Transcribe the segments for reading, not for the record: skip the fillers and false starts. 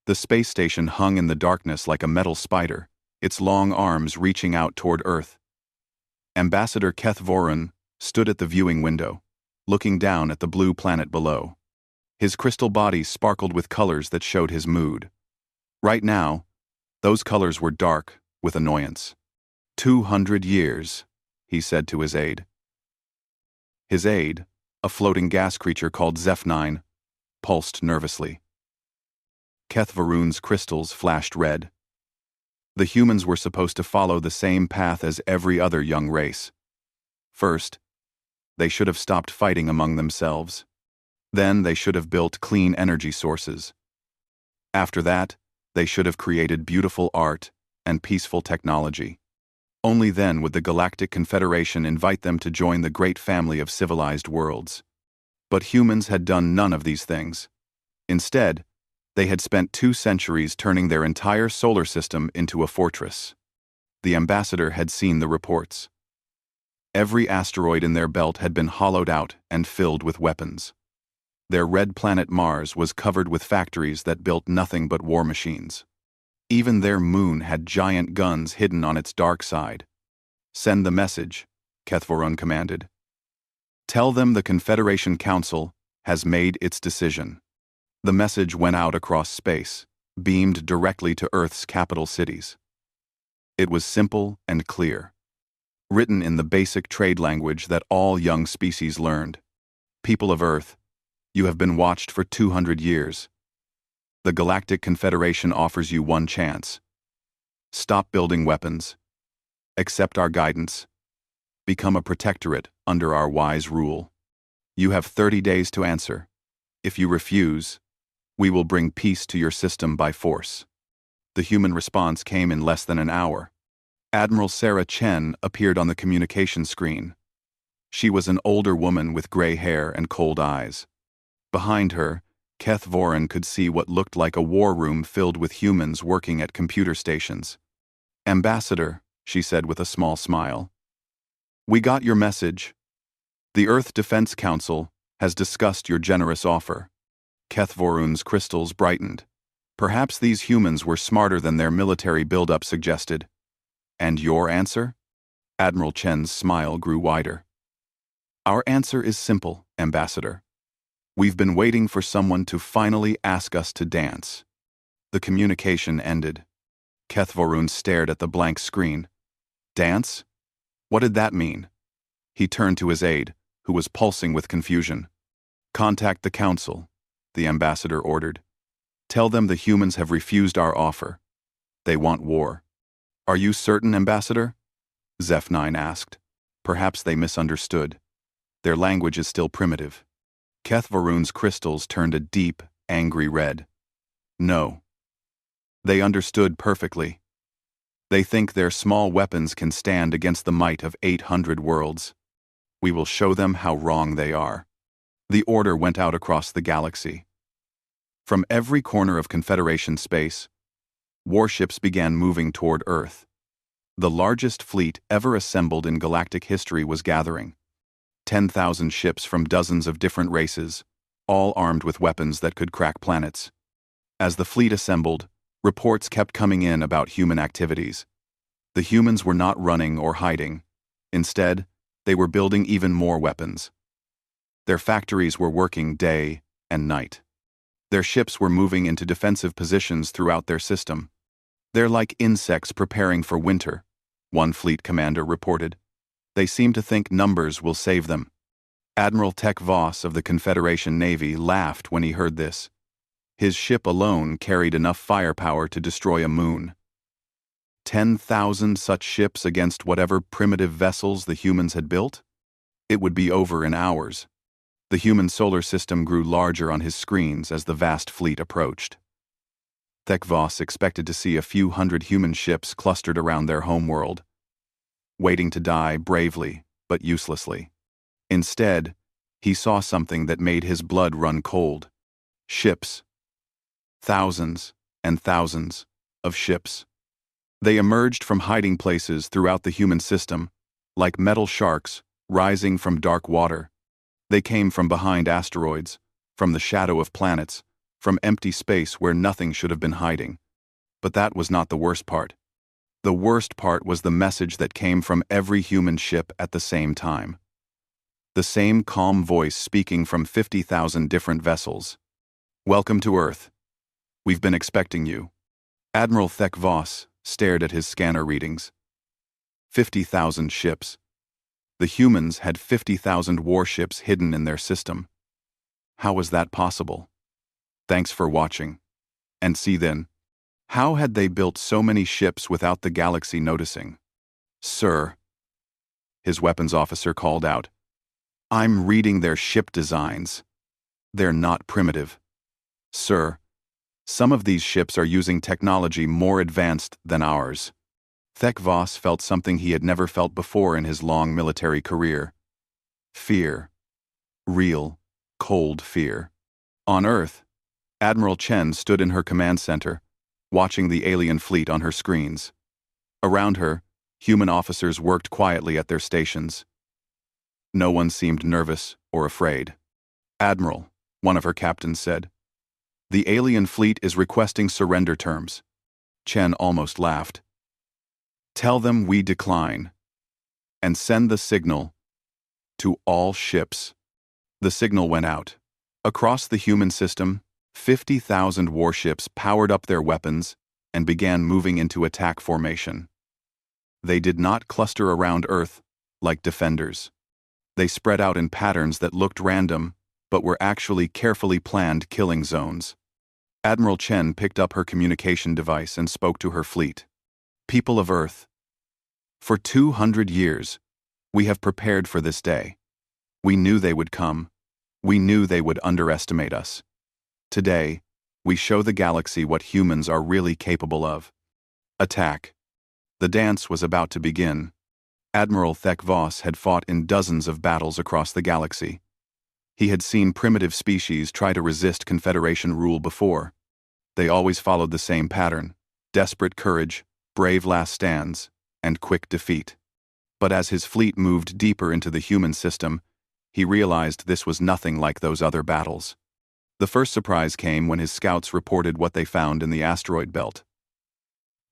The space station hung in the darkness like a metal spider, its long arms reaching out toward Earth. Ambassador Keth Vorun stood at the viewing window, looking down at the blue planet below. His crystal body sparkled with colors that showed his mood. Right now, those colors were dark with annoyance. 200 years, he said to his aide. His aide, a floating gas creature called Zeph-9, pulsed nervously. Keth Vorun's crystals flashed red. The humans were supposed to follow the same path as every other young race. First, they should have stopped fighting among themselves. Then they should have built clean energy sources. After that, they should have created beautiful art and peaceful technology. Only then would the Galactic Confederation invite them to join the great family of civilized worlds. But humans had done none of these things. Instead, they had spent 2 centuries turning their entire solar system into a fortress. The ambassador had seen the reports. Every asteroid in their belt had been hollowed out and filled with weapons. Their red planet Mars was covered with factories that built nothing but war machines. Even their moon had giant guns hidden on its dark side. "Send the message," Keth Vorun commanded. "Tell them the Confederation Council has made its decision." The message went out across space, beamed directly to Earth's capital cities. It was simple and clear, written in the basic trade language that all young species learned. "People of Earth, you have been watched for 200 years. The Galactic Confederation offers you one chance. Stop building weapons. Accept our guidance. Become a protectorate under our wise rule. You have 30 days to answer. If you refuse, we will bring peace to your system by force." The human response came in less than an hour. Admiral Sarah Chen appeared on the communication screen. She was an older woman with gray hair and cold eyes. Behind her, Keth Vorun could see what looked like a war room filled with humans working at computer stations. "Ambassador," she said with a small smile, "we got your message. The Earth Defense Council has discussed your generous offer." Keth Vorun's crystals brightened. Perhaps these humans were smarter than their military buildup suggested. "And your answer?" Admiral Chen's smile grew wider. "Our answer is simple, Ambassador. We've been waiting for someone to finally ask us to dance." The communication ended. Keth Vorun stared at the blank screen. Dance? What did that mean? He turned to his aide, who was pulsing with confusion. "Contact the council," the ambassador ordered. "Tell them the humans have refused our offer. They want war." "Are you certain, Ambassador?" Zeph-9 asked. Perhaps they misunderstood. Their language is still primitive. Keth Vorun's crystals turned a deep, angry red. "No. They understood perfectly. They think their small weapons can stand against the might of 800 worlds. We will show them how wrong they are." The order went out across the galaxy. From every corner of Confederation space, warships began moving toward Earth. The largest fleet ever assembled in galactic history was gathering. 10,000 ships from dozens of different races, all armed with weapons that could crack planets. As the fleet assembled, reports kept coming in about human activities. The humans were not running or hiding. Instead, they were building even more weapons. Their factories were working day and night. Their ships were moving into defensive positions throughout their system. "They're like insects preparing for winter," one fleet commander reported. "They seem to think numbers will save them." Admiral Tech Voss of the Confederation Navy laughed when he heard this. His ship alone carried enough firepower to destroy a moon. 10,000 such ships against whatever primitive vessels the humans had built? It would be over in hours. The human solar system grew larger on his screens as the vast fleet approached. Tech Voss expected to see a few hundred human ships clustered around their homeworld, waiting to die bravely but uselessly. Instead, he saw something that made his blood run cold. Ships. Thousands and thousands of ships. They emerged from hiding places throughout the human system, like metal sharks rising from dark water. They came from behind asteroids, from the shadow of planets, from empty space where nothing should have been hiding. But that was not the worst part. The worst part was the message that came from every human ship at the same time. The same calm voice speaking from 50,000 different vessels. "Welcome to Earth. We've been expecting you." Admiral Thek Voss stared at his scanner readings. 50,000 ships. The humans had 50,000 warships hidden in their system. How was that possible? Thanks for watching. And see then. How had they built so many ships without the galaxy noticing? "Sir," his weapons officer called out, "I'm reading their ship designs. They're not primitive. Sir, some of these ships are using technology more advanced than ours." Thek Voss felt something he had never felt before in his long military career. Fear. Real, cold fear. On Earth, Admiral Chen stood in her command center, watching the alien fleet on her screens. Around her, human officers worked quietly at their stations. No one seemed nervous or afraid. "Admiral," one of her captains said, "the alien fleet is requesting surrender terms." Chen almost laughed. "Tell them we decline. And send the signal to all ships." The signal went out. Across the human system, 50,000 warships powered up their weapons and began moving into attack formation. They did not cluster around Earth like defenders. They spread out in patterns that looked random, but were actually carefully planned killing zones. Admiral Chen picked up her communication device and spoke to her fleet. "People of Earth, for 200 years, we have prepared for this day. We knew they would come. We knew they would underestimate us. Today, we show the galaxy what humans are really capable of. Attack." The dance was about to begin. Admiral Thek Voss had fought in dozens of battles across the galaxy. He had seen primitive species try to resist Confederation rule before. They always followed the same pattern: desperate courage, brave last stands, and quick defeat. But as his fleet moved deeper into the human system, he realized this was nothing like those other battles. The first surprise came when his scouts reported what they found in the asteroid belt.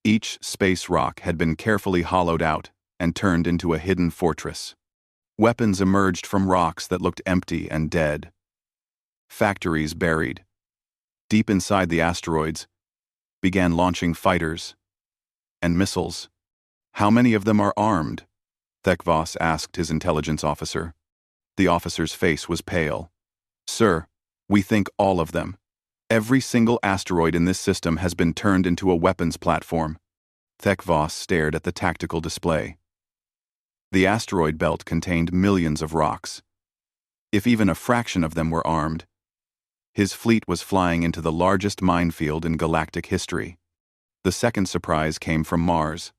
Each space rock had been carefully hollowed out and turned into a hidden fortress. Weapons emerged from rocks that looked empty and dead. Factories buried. Deep inside the asteroids, began launching fighters and missiles. "How many of them are armed?" Thek Voss asked his intelligence officer. The officer's face was pale. "Sir, we think all of them. Every single asteroid in this system has been turned into a weapons platform." Thek Voss stared at the tactical display. The asteroid belt contained millions of rocks. If even a fraction of them were armed, his fleet was flying into the largest minefield in galactic history. The second surprise came from Mars.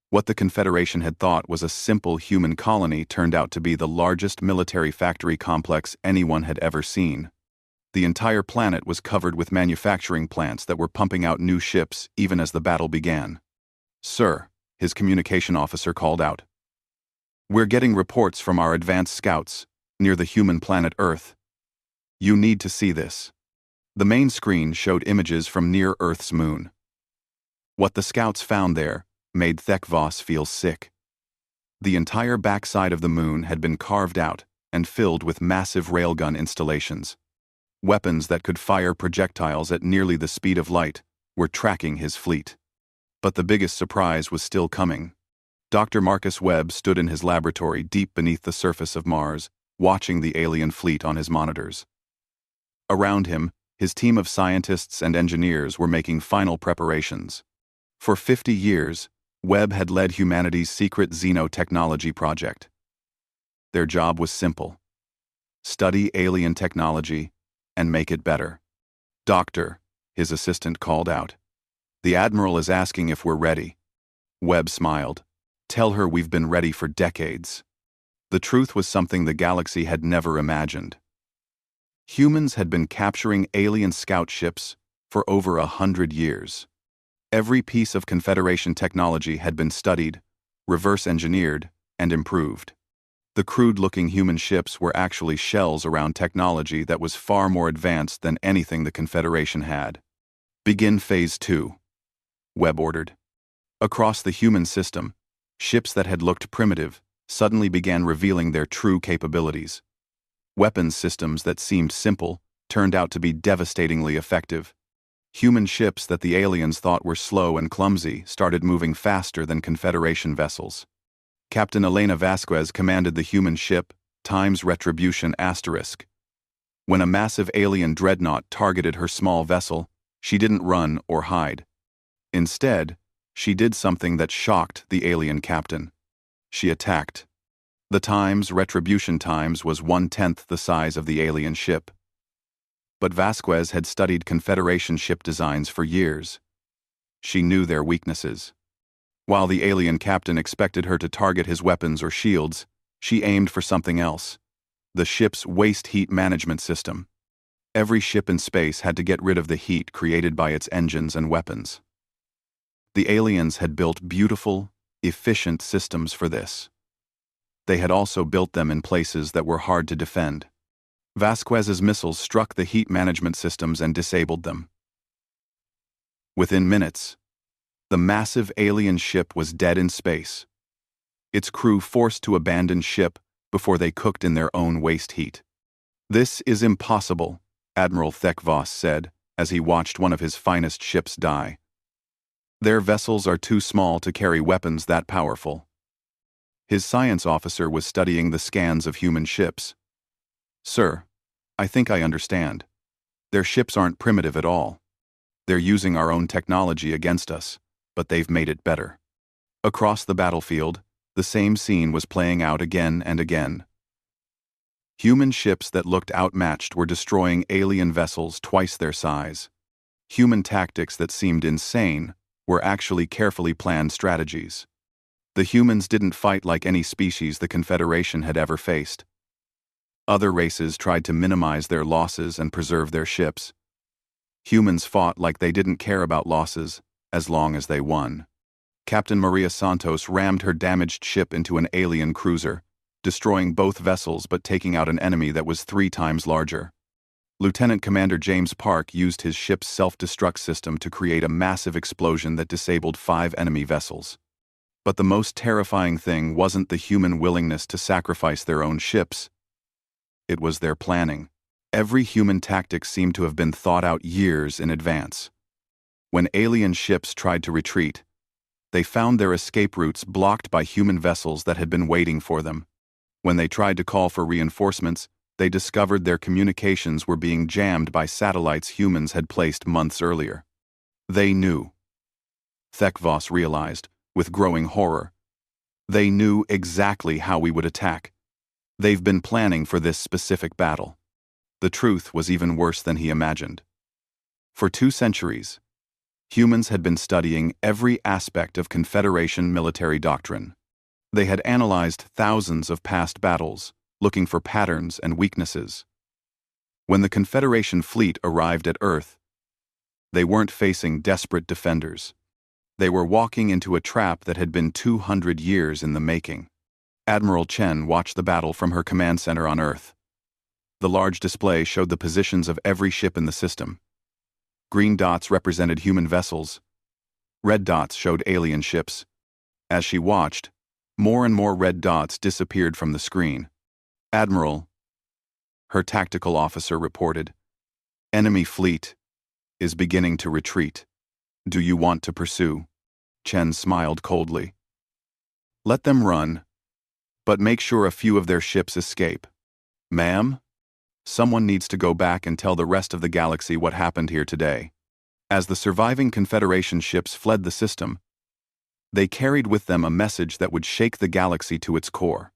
What the Confederation had thought was a simple human colony turned out to be the largest military factory complex anyone had ever seen. The entire planet was covered with manufacturing plants that were pumping out new ships even as the battle began. "Sir," his communication officer called out, "we're getting reports from our advanced scouts near the human planet Earth. You need to see this." The main screen showed images from near Earth's moon. What the scouts found there made Thek Voss feel sick. The entire backside of the moon had been carved out and filled with massive railgun installations. Weapons that could fire projectiles at nearly the speed of light were tracking his fleet. But the biggest surprise was still coming. Dr. Marcus Webb stood in his laboratory deep beneath the surface of Mars, watching the alien fleet on his monitors. Around him, his team of scientists and engineers were making final preparations. For 50 years, Webb had led humanity's secret xenotechnology project. Their job was simple: study alien technology and make it better. "Doctor," his assistant called out, "the Admiral is asking if we're ready." Webb smiled. "Tell her we've been ready for decades." The truth was something the galaxy had never imagined. Humans had been capturing alien scout ships for over 100 years. Every piece of Confederation technology had been studied, reverse-engineered, and improved. The crude-looking human ships were actually shells around technology that was far more advanced than anything the Confederation had. Begin Phase 2. Webb ordered. Across the human system, ships that had looked primitive suddenly began revealing their true capabilities. Weapons systems that seemed simple turned out to be devastatingly effective. Human ships that the aliens thought were slow and clumsy started moving faster than Confederation vessels. Captain Elena Vasquez commanded the human ship, Times Retribution **. When a massive alien dreadnought targeted her small vessel, she didn't run or hide. Instead, she did something that shocked the alien captain. She attacked. The Times Retribution Times was 1/10 the size of the alien ship. But Vasquez had studied Confederation ship designs for years. She knew their weaknesses. While the alien captain expected her to target his weapons or shields, she aimed for something else: the ship's waste heat management system. Every ship in space had to get rid of the heat created by its engines and weapons. The aliens had built beautiful, efficient systems for this. They had also built them in places that were hard to defend. Vasquez's missiles struck the heat management systems and disabled them. Within minutes, the massive alien ship was dead in space, its crew forced to abandon ship before they cooked in their own waste heat. "This is impossible," Admiral Thekvos said as he watched one of his finest ships die. "Their vessels are too small to carry weapons that powerful." His science officer was studying the scans of human ships. "Sir, I think I understand. Their ships aren't primitive at all. They're using our own technology against us, but they've made it better." Across the battlefield, the same scene was playing out again and again. Human ships that looked outmatched were destroying alien vessels twice their size. Human tactics that seemed insane were actually carefully planned strategies. The humans didn't fight like any species the Confederation had ever faced. Other races tried to minimize their losses and preserve their ships. Humans fought like they didn't care about losses, as long as they won. Captain Maria Santos rammed her damaged ship into an alien cruiser, destroying both vessels but taking out an enemy that was 3 times larger. Lieutenant Commander James Park used his ship's self-destruct system to create a massive explosion that disabled 5 enemy vessels. But the most terrifying thing wasn't the human willingness to sacrifice their own ships. It was their planning. Every human tactic seemed to have been thought out years in advance. When alien ships tried to retreat, they found their escape routes blocked by human vessels that had been waiting for them. When they tried to call for reinforcements, they discovered their communications were being jammed by satellites humans had placed months earlier. They knew. Thekvos realized, with growing horror. They knew exactly how we would attack. They've been planning for this specific battle. The truth was even worse than he imagined. For 2 centuries, humans had been studying every aspect of Confederation military doctrine. They had analyzed thousands of past battles, looking for patterns and weaknesses. When the Confederation fleet arrived at Earth, they weren't facing desperate defenders. They were walking into a trap that had been 200 years in the making. Admiral Chen watched the battle from her command center on Earth. The large display showed the positions of every ship in the system. Green dots represented human vessels. Red dots showed alien ships. As she watched, more and more red dots disappeared from the screen. "Admiral," her tactical officer reported, "enemy fleet is beginning to retreat. Do you want to pursue?" Chen smiled coldly. "Let them run, but make sure a few of their ships escape." "Ma'am? Someone needs to go back and tell the rest of the galaxy what happened here today." As the surviving Confederation ships fled the system, they carried with them a message that would shake the galaxy to its core.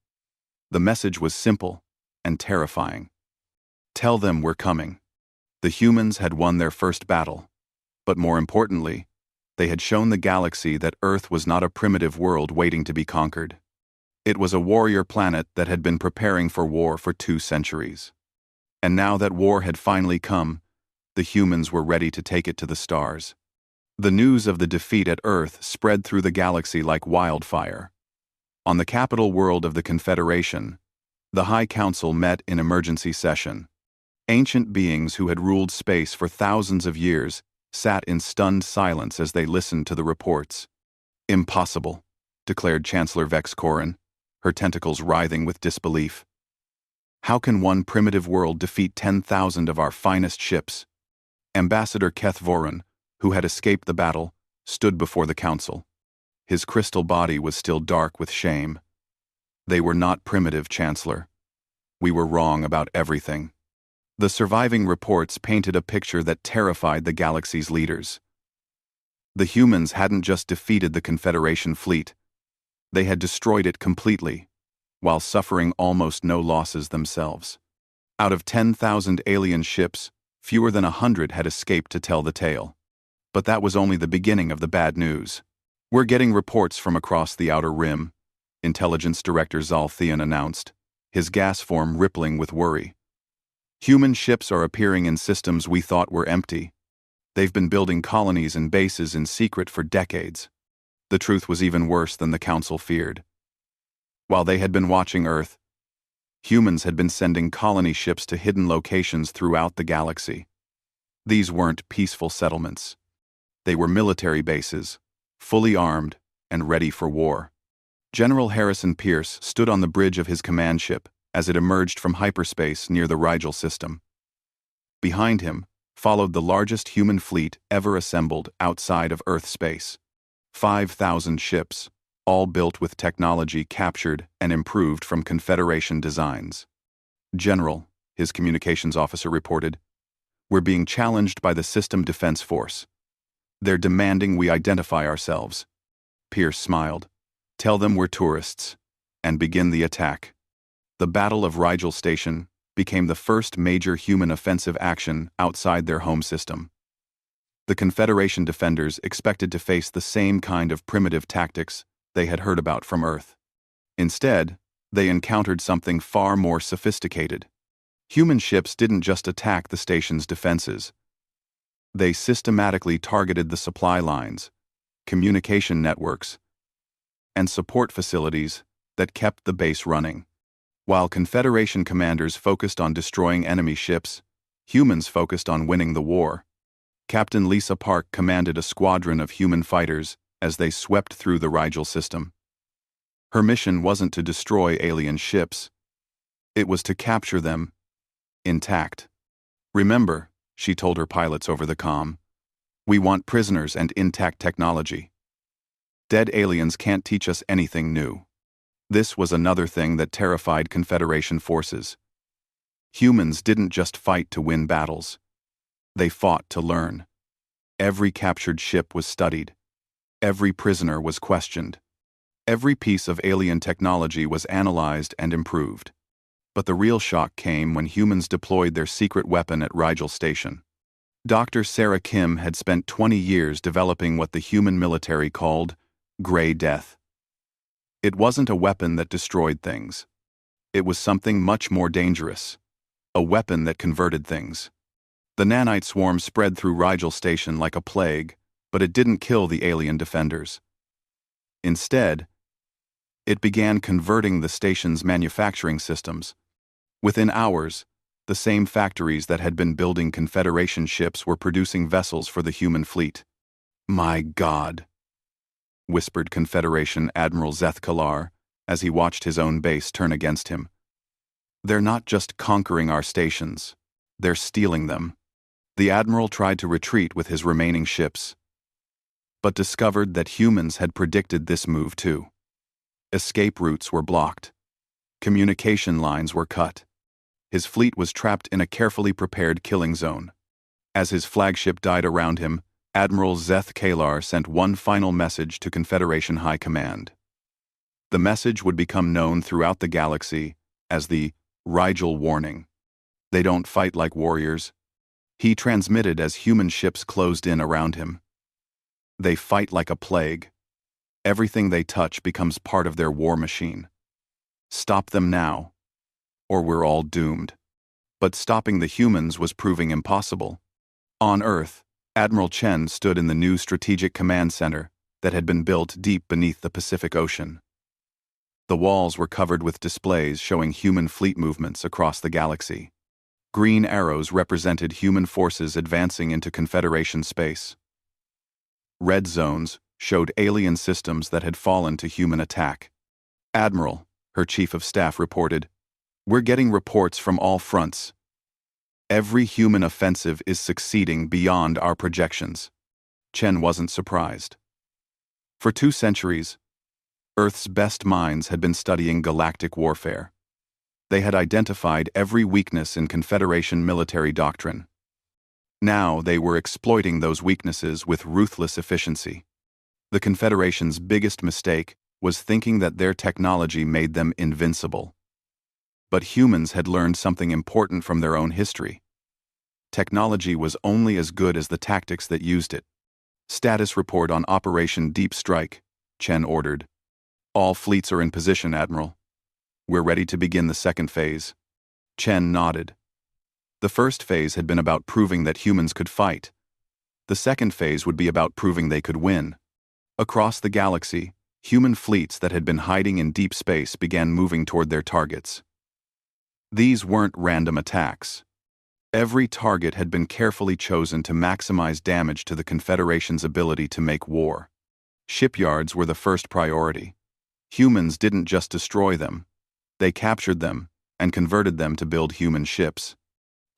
The message was simple and terrifying. "Tell them we're coming." The humans had won their first battle, but more importantly, they had shown the galaxy that Earth was not a primitive world waiting to be conquered. It was a warrior planet that had been preparing for war for 2 centuries. And now that war had finally come, the humans were ready to take it to the stars. The news of the defeat at Earth spread through the galaxy like wildfire. On the capital world of the Confederation, The High Council met in emergency session. Ancient beings who had ruled space for thousands of years sat in stunned silence as they listened to the reports. "Impossible," declared Chancellor Vex Corin, her tentacles writhing with disbelief. "How can one primitive world defeat 10,000 of our finest ships?" Ambassador Keth Voron, who had escaped the battle, stood before the council. His crystal body was still dark with shame. "They were not primitive, Chancellor. We were wrong about everything." The surviving reports painted a picture that terrified the galaxy's leaders. The humans hadn't just defeated the Confederation fleet, they had destroyed it completely, while suffering almost no losses themselves. Out of 10,000 alien ships, fewer than 100 had escaped to tell the tale. But that was only the beginning of the bad news. "We're getting reports from across the Outer Rim," Intelligence Director Zal Theon announced, his gas form rippling with worry. "Human ships are appearing in systems we thought were empty. They've been building colonies and bases in secret for decades." The truth was even worse than the Council feared. While they had been watching Earth, humans had been sending colony ships to hidden locations throughout the galaxy. These weren't peaceful settlements. They were military bases, fully armed and ready for war. General Harrison Pierce stood on the bridge of his command ship as it emerged from hyperspace near the Rigel system. Behind him followed the largest human fleet ever assembled outside of Earth space. 5,000 ships, all built with technology captured and improved from Confederation designs. "General," his communications officer reported, "we're being challenged by the System Defense Force. They're demanding we identify ourselves." Pierce smiled. "Tell them we're tourists, and begin the attack." The Battle of Rigel Station became the first major human offensive action outside their home system. The Confederation defenders expected to face the same kind of primitive tactics they had heard about from Earth. Instead, they encountered something far more sophisticated. Human ships didn't just attack the station's defenses. They systematically targeted the supply lines, communication networks, and support facilities that kept the base running. While Confederation commanders focused on destroying enemy ships, humans focused on winning the war. Captain Lisa Park commanded a squadron of human fighters as they swept through the Rigel system. Her mission wasn't to destroy alien ships. It was to capture them intact. "Remember," she told her pilots over the comm, "we want prisoners and intact technology. Dead aliens can't teach us anything new." This was another thing that terrified Confederation forces. Humans didn't just fight to win battles. They fought to learn. Every captured ship was studied. Every prisoner was questioned. Every piece of alien technology was analyzed and improved. But the real shock came when humans deployed their secret weapon at Rigel Station. Dr. Sarah Kim had spent 20 years developing what the human military called Gray Death. It wasn't a weapon that destroyed things. It was something much more dangerous. A weapon that converted things. The nanite swarm spread through Rigel Station like a plague, but it didn't kill the alien defenders. Instead, it began converting the station's manufacturing systems. Within hours, the same factories that had been building Confederation ships were producing vessels for the human fleet. "My God," whispered Confederation Admiral Zeth Kalar as he watched his own base turn against him. "They're not just conquering our stations, they're stealing them." The Admiral tried to retreat with his remaining ships, but discovered that humans had predicted this move too. Escape routes were blocked. Communication lines were cut. His fleet was trapped in a carefully prepared killing zone. As his flagship died around him, Admiral Zeth Kalar sent one final message to Confederation High Command. The message would become known throughout the galaxy as the Rigel Warning. "They don't fight like warriors," he transmitted as human ships closed in around him. "They fight like a plague. Everything they touch becomes part of their war machine. Stop them now, or we're all doomed." But stopping the humans was proving impossible. On Earth, Admiral Chen stood in the new Strategic Command Center that had been built deep beneath the Pacific Ocean. The walls were covered with displays showing human fleet movements across the galaxy. Green arrows represented human forces advancing into Confederation space. Red zones showed alien systems that had fallen to human attack. Admiral, her chief of staff, reported, "We're getting reports from all fronts. Every human offensive is succeeding beyond our projections." Chen wasn't surprised. For 2 centuries, Earth's best minds had been studying galactic warfare. They had identified every weakness in Confederation military doctrine. Now they were exploiting those weaknesses with ruthless efficiency. The Confederation's biggest mistake was thinking that their technology made them invincible. But humans had learned something important from their own history. Technology was only as good as the tactics that used it. "Status report on Operation Deep Strike," Chen ordered. "All fleets are in position, Admiral. We're ready to begin the second phase." Chen nodded. The first phase had been about proving that humans could fight. The second phase would be about proving they could win. Across the galaxy, human fleets that had been hiding in deep space began moving toward their targets. These weren't random attacks. Every target had been carefully chosen to maximize damage to the Confederation's ability to make war. Shipyards were the first priority. Humans didn't just destroy them. They captured them and converted them to build human ships.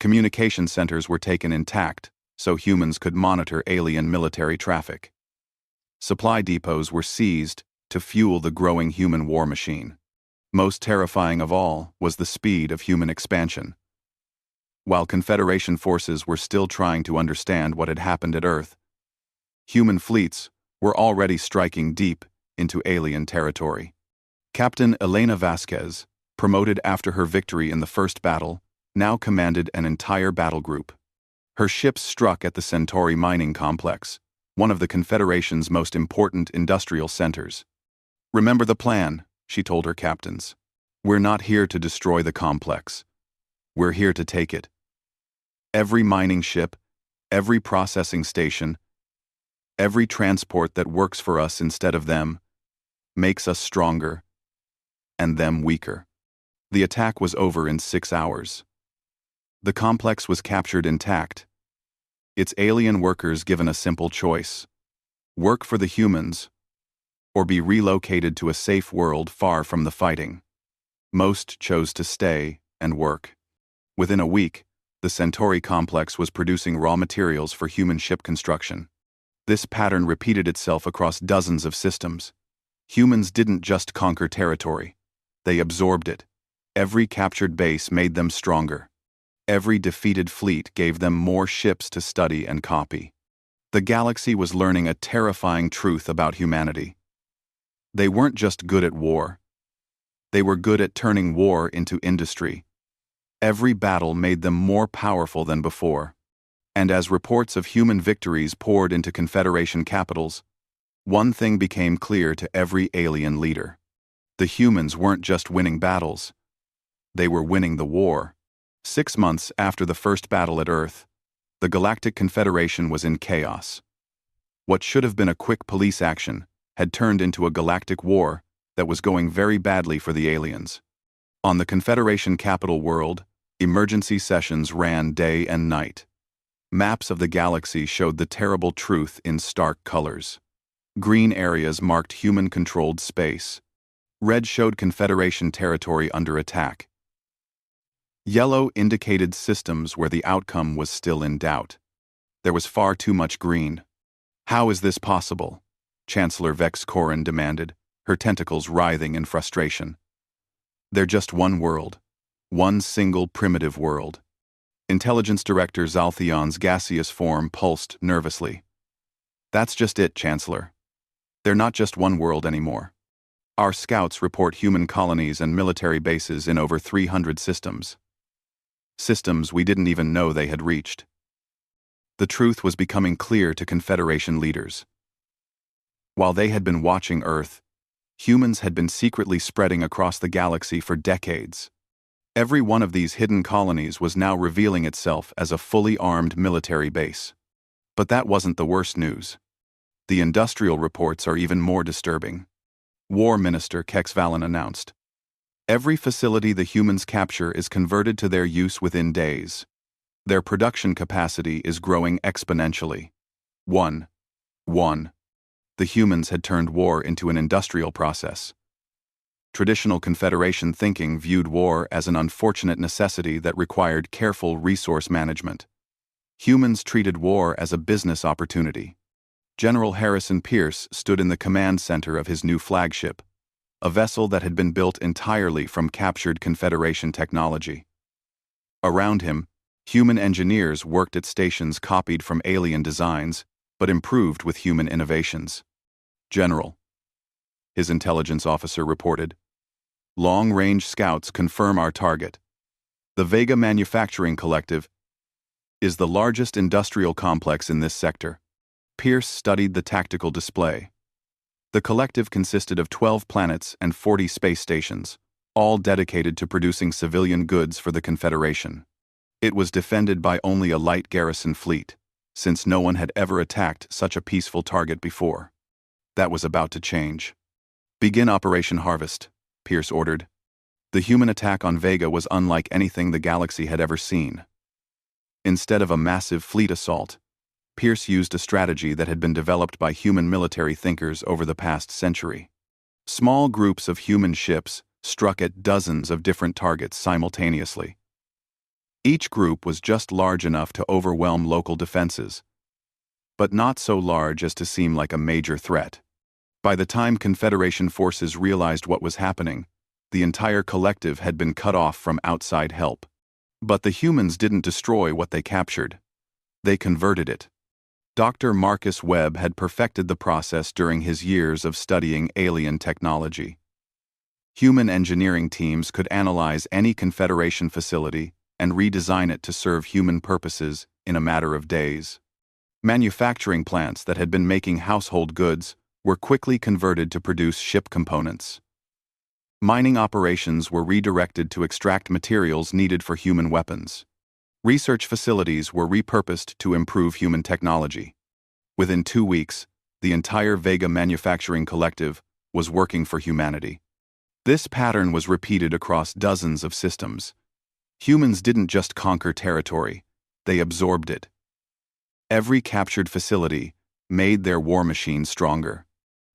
Communication centers were taken intact so humans could monitor alien military traffic. Supply depots were seized to fuel the growing human war machine. Most terrifying of all was the speed of human expansion. While Confederation forces were still trying to understand what had happened at Earth, human fleets were already striking deep into alien territory. Captain Elena Vasquez, promoted after her victory in the first battle, now commanded an entire battle group. Her ships struck at the Centauri mining complex, one of the Confederation's most important industrial centers. "Remember the plan," she told her captains. "We're not here to destroy the complex. We're here to take it. Every mining ship, every processing station, every transport that works for us instead of them, makes us stronger, and them weaker." The attack was over in 6 hours. The complex was captured intact. Its alien workers given a simple choice: work for the humans, or be relocated to a safe world far from the fighting. Most chose to stay and work. Within a week, the Centauri complex was producing raw materials for human ship construction. This pattern repeated itself across dozens of systems. Humans didn't just conquer territory. They absorbed it. Every captured base made them stronger. Every defeated fleet gave them more ships to study and copy. The galaxy was learning a terrifying truth about humanity. They weren't just good at war. They were good at turning war into industry. Every battle made them more powerful than before. And as reports of human victories poured into Confederation capitals, one thing became clear to every alien leader. The humans weren't just winning battles. They were winning the war. 6 months after the first battle at Earth, the Galactic Confederation was in chaos. What should have been a quick police action had turned into a galactic war that was going very badly for the aliens. On the Confederation capital world, emergency sessions ran day and night. Maps of the galaxy showed the terrible truth in stark colors. Green areas marked human-controlled space. Red showed Confederation territory under attack. Yellow indicated systems where the outcome was still in doubt. There was far too much green. "How is this possible?" Chancellor Vex Corin demanded, her tentacles writhing in frustration. "They're just one world. One single primitive world." Intelligence Director Zalthion's gaseous form pulsed nervously. "That's just it, Chancellor. They're not just one world anymore. Our scouts report human colonies and military bases in over 300 systems. Systems we didn't even know they had reached." The truth was becoming clear to Confederation leaders. While they had been watching Earth, humans had been secretly spreading across the galaxy for decades. Every one of these hidden colonies was now revealing itself as a fully armed military base. But that wasn't the worst news. The industrial reports are even more disturbing. War Minister Kex Valen announced. Every facility the humans capture is converted to their use within days. Their production capacity is growing exponentially. 1. The humans had turned war into an industrial process. Traditional Confederation thinking viewed war as an unfortunate necessity that required careful resource management. Humans treated war as a business opportunity. General Harrison Pierce stood in the command center of his new flagship, a vessel that had been built entirely from captured Confederation technology. Around him, human engineers worked at stations copied from alien designs, but improved with human innovations. General, his intelligence officer reported, long-range scouts confirm our target. The Vega Manufacturing Collective is the largest industrial complex in this sector. Pierce studied the tactical display. The collective consisted of 12 planets and 40 space stations, all dedicated to producing civilian goods for the Confederation. It was defended by only a light garrison fleet, since no one had ever attacked such a peaceful target before. That was about to change. Begin Operation Harvest, Pierce ordered. The human attack on Vega was unlike anything the galaxy had ever seen. Instead of a massive fleet assault, Pierce used a strategy that had been developed by human military thinkers over the past century. Small groups of human ships struck at dozens of different targets simultaneously. Each group was just large enough to overwhelm local defenses, but not so large as to seem like a major threat. By the time Confederation forces realized what was happening, the entire collective had been cut off from outside help. But the humans didn't destroy what they captured. They converted it. Dr. Marcus Webb had perfected the process during his years of studying alien technology. Human engineering teams could analyze any Confederation facility and redesign it to serve human purposes in a matter of days. Manufacturing plants that had been making household goods were quickly converted to produce ship components. Mining operations were redirected to extract materials needed for human weapons. Research facilities were repurposed to improve human technology. Within 2 weeks, the entire Vega Manufacturing Collective was working for humanity. This pattern was repeated across dozens of systems. Humans didn't just conquer territory, they absorbed it. Every captured facility made their war machine stronger.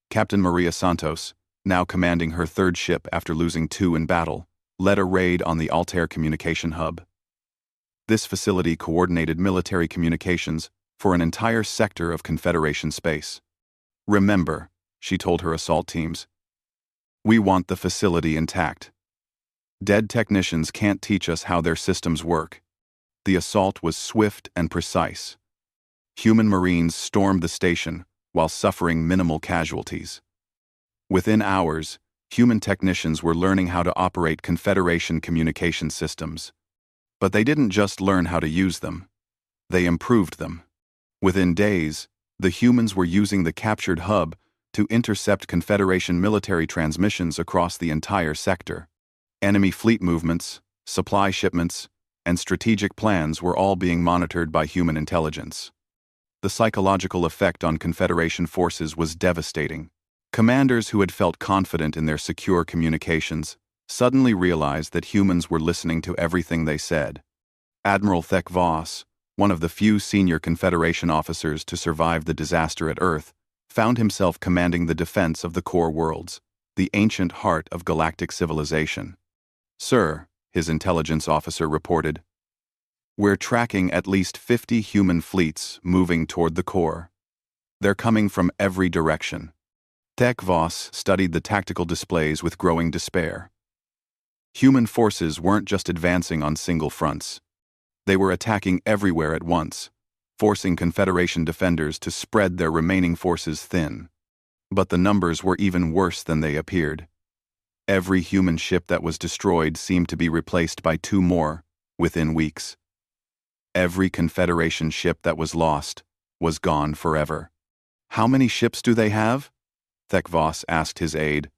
Captain Maria Santos, now commanding her third ship after losing 2 in battle, led a raid on the Altair communication hub. This facility coordinated military communications for an entire sector of Confederation space. Remember, she told her assault teams, we want the facility intact. Dead technicians can't teach us how their systems work. The assault was swift and precise. Human Marines stormed the station while suffering minimal casualties. Within hours, human technicians were learning how to operate Confederation communication systems. But they didn't just learn how to use them. They improved them. Within days, the humans were using the captured hub to intercept Confederation military transmissions across the entire sector. Enemy fleet movements, supply shipments, and strategic plans were all being monitored by human intelligence. The psychological effect on Confederation forces was devastating. Commanders who had felt confident in their secure communications suddenly realized that humans were listening to everything they said. Admiral Thek Voss, one of the few senior Confederation officers to survive the disaster at Earth, found himself commanding the defense of the core worlds, the ancient heart of galactic civilization. Sir, his intelligence officer reported, we're tracking at least 50 human fleets moving toward the core. They're coming from every direction. Thek Voss studied the tactical displays with growing despair. Human forces weren't just advancing on single fronts. They were attacking everywhere at once, forcing Confederation defenders to spread their remaining forces thin. But the numbers were even worse than they appeared. Every human ship that was destroyed seemed to be replaced by 2 more within weeks. Every Confederation ship that was lost was gone forever. How many ships do they have? Thek Voss asked his aide.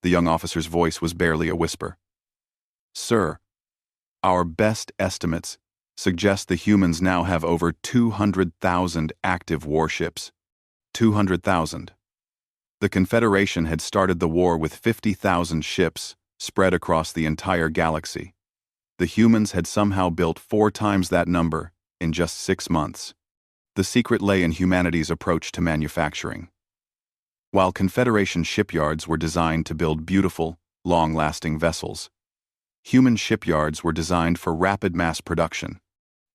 The young officer's voice was barely a whisper. Sir, our best estimates suggest the humans now have over 200,000 active warships. 200,000. The Confederation had started the war with 50,000 ships spread across the entire galaxy. The humans had somehow built 4 times that number in just 6 months. The secret lay in humanity's approach to manufacturing. While Confederation shipyards were designed to build beautiful, long-lasting vessels, human shipyards were designed for rapid mass production.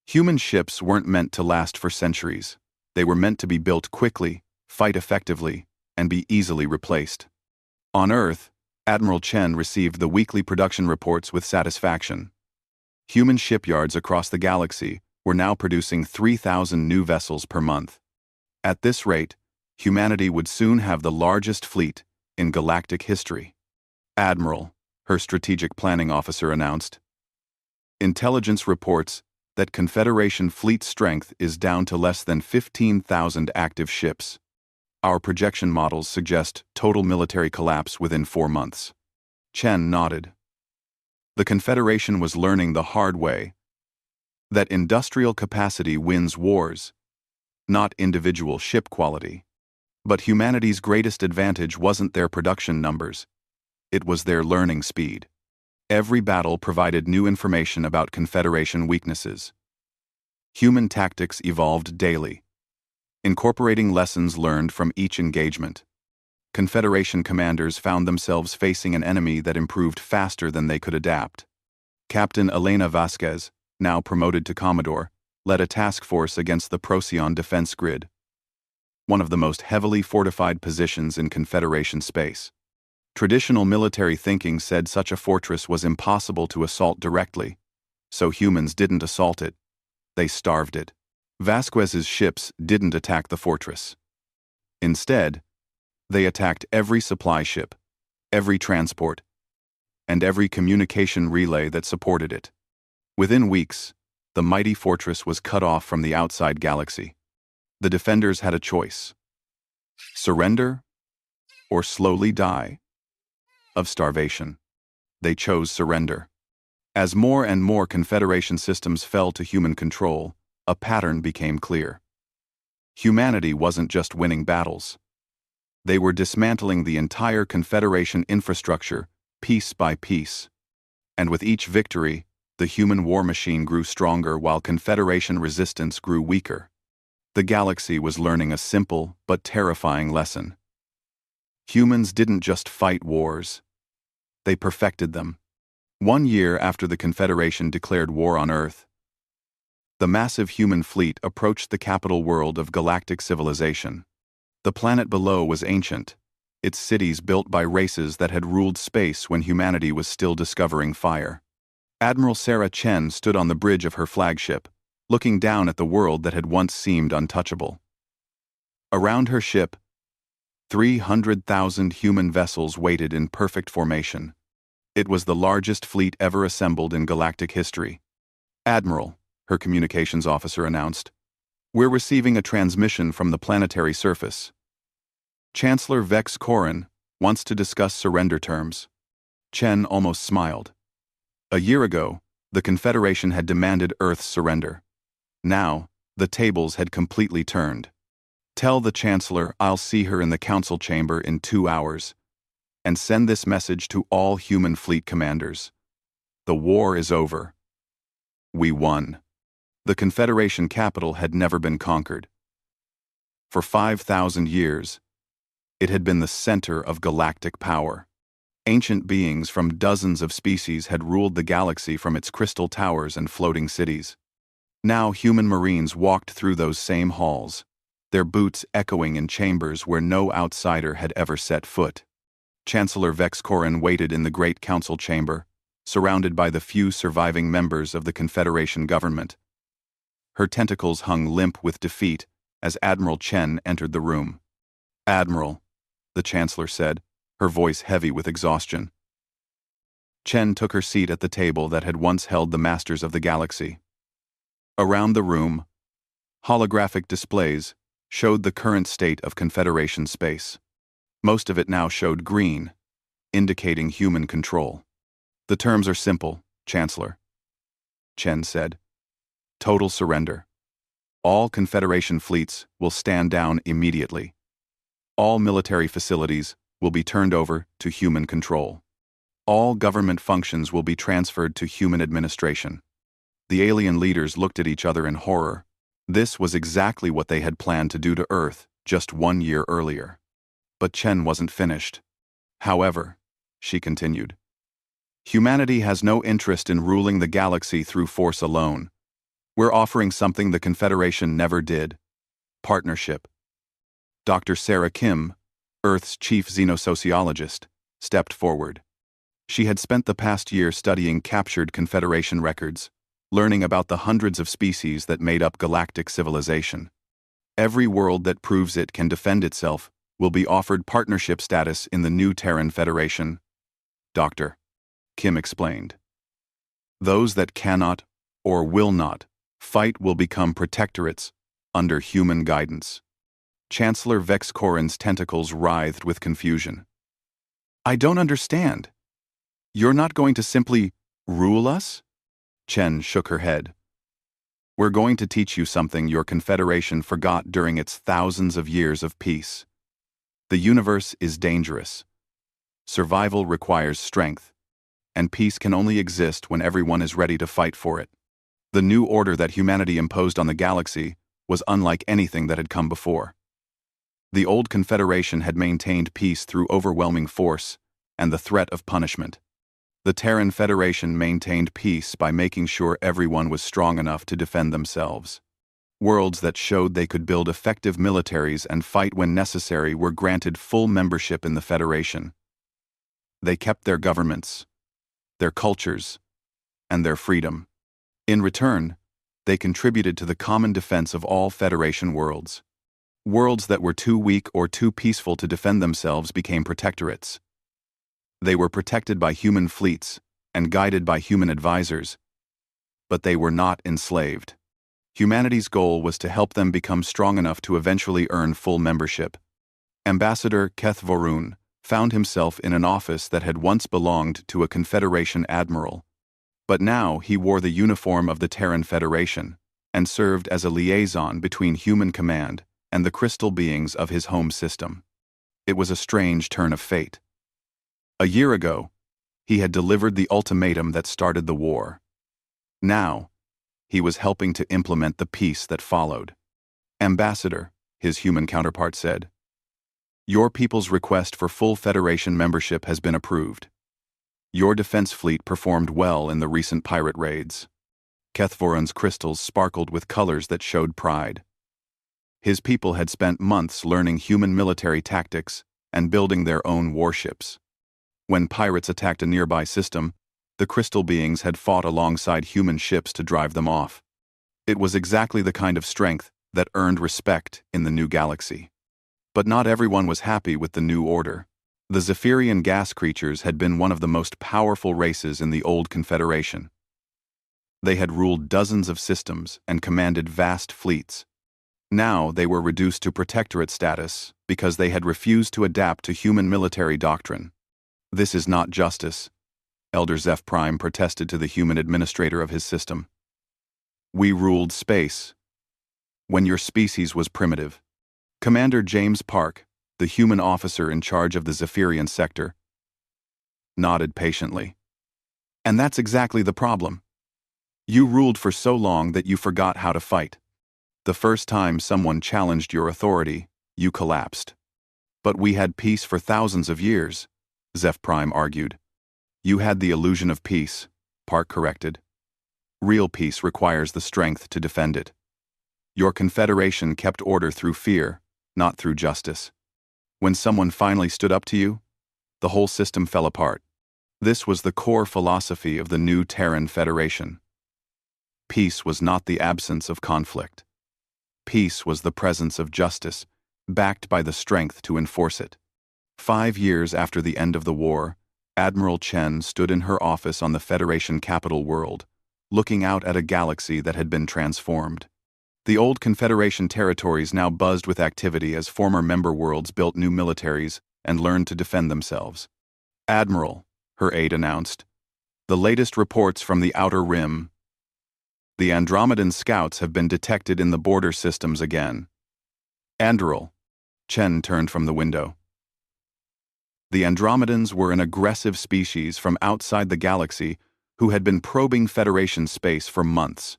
Human ships weren't meant to last for centuries. They were meant to be built quickly, fight effectively, and be easily replaced. On Earth, Admiral Chen received the weekly production reports with satisfaction. Human shipyards across the galaxy were now producing 3,000 new vessels per month. At this rate, humanity would soon have the largest fleet in galactic history. Admiral, her strategic planning officer announced. Intelligence reports that Confederation fleet strength is down to less than 15,000 active ships. Our projection models suggest total military collapse within 4 months. Chen nodded. The Confederation was learning the hard way that industrial capacity wins wars, not individual ship quality. But humanity's greatest advantage wasn't their production numbers. It was their learning speed. Every battle provided new information about Confederation weaknesses. Human tactics evolved daily, incorporating lessons learned from each engagement. Confederation commanders found themselves facing an enemy that improved faster than they could adapt. Captain Elena Vasquez, now promoted to Commodore, led a task force against the Procyon defense grid, one of the most heavily fortified positions in Confederation space. Traditional military thinking said such a fortress was impossible to assault directly, so humans didn't assault it. They starved it. Vasquez's ships didn't attack the fortress. Instead, they attacked every supply ship, every transport, and every communication relay that supported it. Within weeks, the mighty fortress was cut off from the outside galaxy. The defenders had a choice: surrender or slowly die of starvation. They chose surrender. As more and more Confederation systems fell to human control, a pattern became clear. Humanity wasn't just winning battles. They were dismantling the entire Confederation infrastructure piece by piece. And with each victory, the human war machine grew stronger while Confederation resistance grew weaker. The galaxy was learning a simple but terrifying lesson. Humans didn't just fight wars. They perfected them. 1 year after the Confederation declared war on Earth, the massive human fleet approached the capital world of galactic civilization. The planet below was ancient, its cities built by races that had ruled space when humanity was still discovering fire. Admiral Sarah Chen stood on the bridge of her flagship, looking down at the world that had once seemed untouchable. Around her ship, 300,000 human vessels waited in perfect formation. It was the largest fleet ever assembled in galactic history. Admiral, her communications officer announced, "We're receiving a transmission from the planetary surface. Chancellor Vex Corin wants to discuss surrender terms." Chen almost smiled. A year ago, the Confederation had demanded Earth's surrender. Now, the tables had completely turned. "Tell the Chancellor I'll see her in the Council chamber in 2 hours. And send this message to all human fleet commanders. The war is over. We won." The Confederation capital had never been conquered. For 5,000 years, it had been the center of galactic power. Ancient beings from dozens of species had ruled the galaxy from its crystal towers and floating cities. Now human marines walked through those same halls, their boots echoing in chambers where no outsider had ever set foot. Chancellor Vex Corin waited in the Great Council chamber, surrounded by the few surviving members of the Confederation government. Her tentacles hung limp with defeat as Admiral Chen entered the room. "Admiral," the Chancellor said, her voice heavy with exhaustion. Chen took her seat at the table that had once held the masters of the galaxy. Around the room, holographic displays showed the current state of Confederation space. Most of it now showed green, indicating human control. "The terms are simple, Chancellor," Chen said. "Total surrender. All Confederation fleets will stand down immediately. All military facilities will be turned over to human control. All government functions will be transferred to human administration. The alien leaders looked at each other in horror. This was exactly what they had planned to do to Earth just 1 year earlier. But Chen wasn't finished. However, she continued, humanity has no interest in ruling the galaxy through force alone. We're offering something the Confederation never did: partnership. Dr. Sarah Kim, Earth's chief xenosociologist, stepped forward. She had spent the past year studying captured Confederation records, learning about the hundreds of species that made up galactic civilization. Every world that proves it can defend itself will be offered partnership status in the new Terran Federation. Dr. Kim explained. Those that cannot or will not fight will become protectorates under human guidance. Chancellor Vex Corin's tentacles writhed with confusion. I don't understand. You're not going to simply rule us? Chen shook her head. We're going to teach you something your Confederation forgot during its thousands of years of peace. The universe is dangerous. Survival requires strength, and peace can only exist when everyone is ready to fight for it. The new order that humanity imposed on the galaxy was unlike anything that had come before. The old Confederation had maintained peace through overwhelming force and the threat of punishment. The Terran Federation maintained peace by making sure everyone was strong enough to defend themselves. Worlds that showed they could build effective militaries and fight when necessary were granted full membership in the Federation. They kept their governments, their cultures, and their freedom. In return, they contributed to the common defense of all Federation worlds. Worlds that were too weak or too peaceful to defend themselves became protectorates. They were protected by human fleets and guided by human advisors, but they were not enslaved. Humanity's goal was to help them become strong enough to eventually earn full membership. Ambassador Keth Vorun found himself in an office that had once belonged to a Confederation admiral, but now he wore the uniform of the Terran Federation and served as a liaison between human command and the crystal beings of his home system. It was a strange turn of fate. A year ago, he had delivered the ultimatum that started the war. Now, he was helping to implement the peace that followed. Ambassador, his human counterpart said, your people's request for full Federation membership has been approved. Your defense fleet performed well in the recent pirate raids. Kethvorun's crystals sparkled with colors that showed pride. His people had spent months learning human military tactics and building their own warships. When pirates attacked a nearby system, the crystal beings had fought alongside human ships to drive them off. It was exactly the kind of strength that earned respect in the new galaxy. But not everyone was happy with the new order. The Zephyrian gas creatures had been one of the most powerful races in the old Confederation. They had ruled dozens of systems and commanded vast fleets. Now they were reduced to protectorate status because they had refused to adapt to human military doctrine. This is not justice, Elder Zeph Prime protested to the human administrator of his system. We ruled space when your species was primitive. Commander James Park, the human officer in charge of the Zephyrian sector, nodded patiently. And that's exactly the problem. You ruled for so long that you forgot how to fight. The first time someone challenged your authority, you collapsed. But we had peace for thousands of years, Zeph Prime argued. You had the illusion of peace, Park corrected. Real peace requires the strength to defend it. Your Confederation kept order through fear, not through justice. When someone finally stood up to you, the whole system fell apart. This was the core philosophy of the new Terran Federation. Peace was not the absence of conflict. Peace was the presence of justice, backed by the strength to enforce it. 5 years after the end of the war, Admiral Chen stood in her office on the Federation capital world, looking out at a galaxy that had been transformed. The old Confederation territories now buzzed with activity as former member worlds built new militaries and learned to defend themselves. Admiral, her aide announced, the latest reports from the Outer Rim. The Andromedan scouts have been detected in the border systems again. Andral, Chen turned from the window. The Andromedans were an aggressive species from outside the galaxy who had been probing Federation space for months.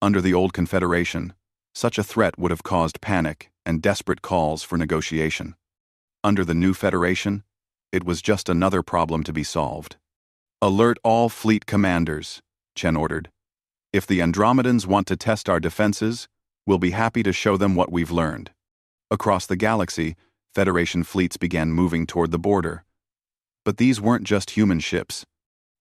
Under the old Confederation, such a threat would have caused panic and desperate calls for negotiation. Under the new Federation, it was just another problem to be solved. "Alert all fleet commanders," Chen ordered. "If the Andromedans want to test our defenses, we'll be happy to show them what we've learned." Across the galaxy, Federation fleets began moving toward the border. But these weren't just human ships.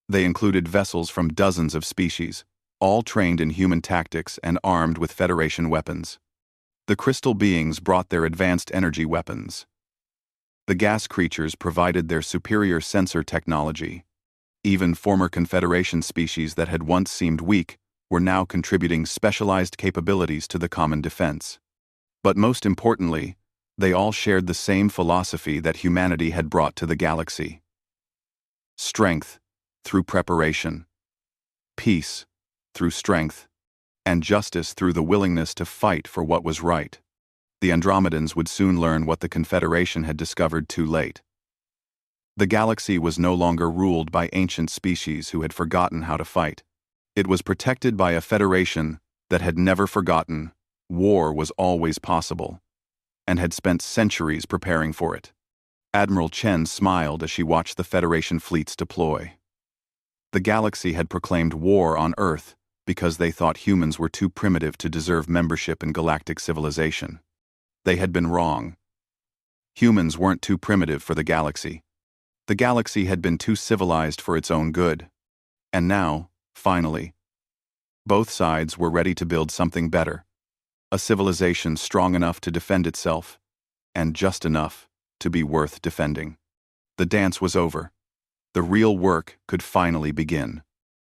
They included vessels from dozens of species, all trained in human tactics and armed with Federation weapons. The crystal beings brought their advanced energy weapons. The gas creatures provided their superior sensor technology. Even former Confederation species that had once seemed weak were now contributing specialized capabilities to the common defense. But most importantly, they all shared the same philosophy that humanity had brought to the galaxy. Strength through preparation, peace through strength, and justice through the willingness to fight for what was right. The Andromedans would soon learn what the Confederation had discovered too late. The galaxy was no longer ruled by ancient species who had forgotten how to fight. It was protected by a Federation that had never forgotten war was always possible, and had spent centuries preparing for it. Admiral Chen smiled as she watched the Federation fleets deploy. The galaxy had proclaimed war on Earth because they thought humans were too primitive to deserve membership in galactic civilization. They had been wrong. Humans weren't too primitive for the galaxy. The galaxy had been too civilized for its own good. And now, finally, both sides were ready to build something better. A civilization strong enough to defend itself, and just enough to be worth defending. The dance was over. The real work could finally begin.